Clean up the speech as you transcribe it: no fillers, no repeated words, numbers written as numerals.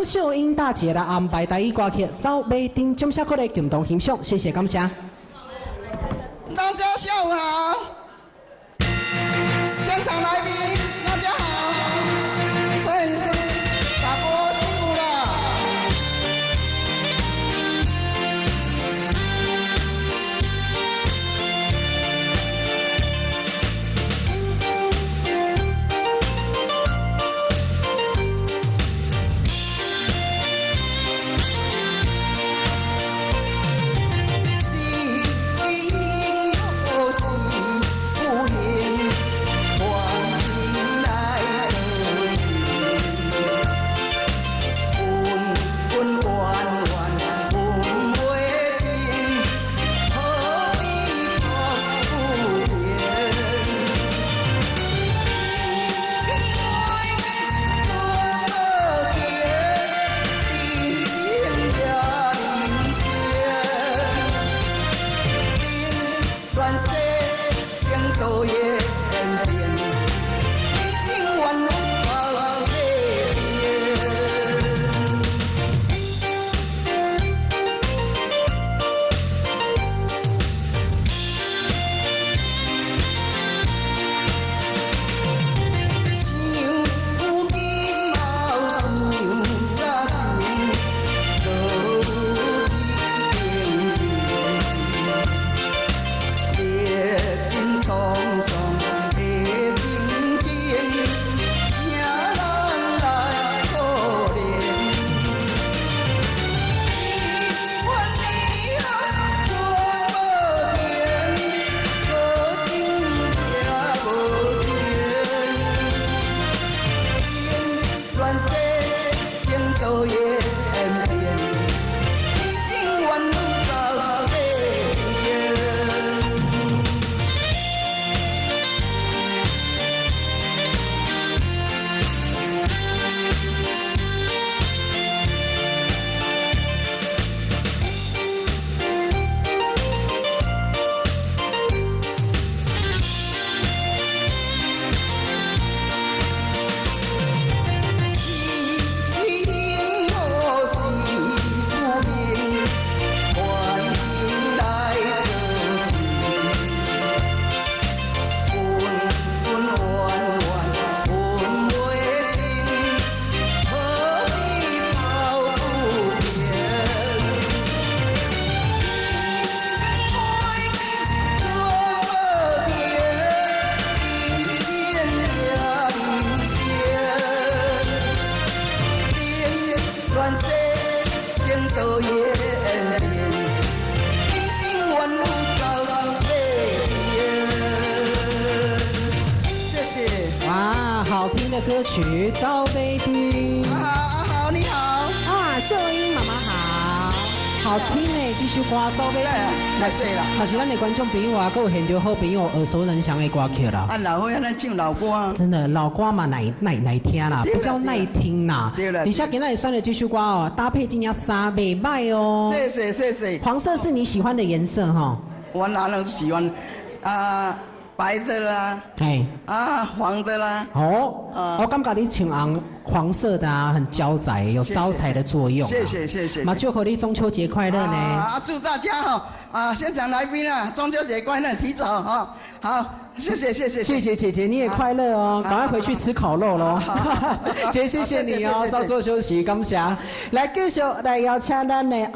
秀英大姐的安排台语歌曲《走马灯》，掌声鼓励共同欣赏，谢谢感谢。大家下午好，现场来宾大家好，摄影师导播辛苦了。好听的歌曲《走马灯》。好，你好。秀英妈妈好。好听的这首歌《走马灯》。太水了。还是咱的观众朋友啊，还有现场好朋友耳熟能详的歌曲啦。老伙仔唱老歌。真的老歌嘛，耐听啦，比较耐听啦。对了。你像今天选的这首歌哦，搭配今天衫袂歹哦。谢谢。黄色是你喜欢的颜色哈？我哪能喜欢白的啦，黄的啦。我感觉你穿黄色的啊，很娇载，有招财的作用。谢谢。嘛，祝贺你中秋节快乐呢！祝大家现场来宾中秋节快乐，提早好，谢谢姐姐，你也快乐哦，赶快回去吃烤肉咯。姐，谢谢你哦，稍作休息，感谢。来继续来邀请咱的。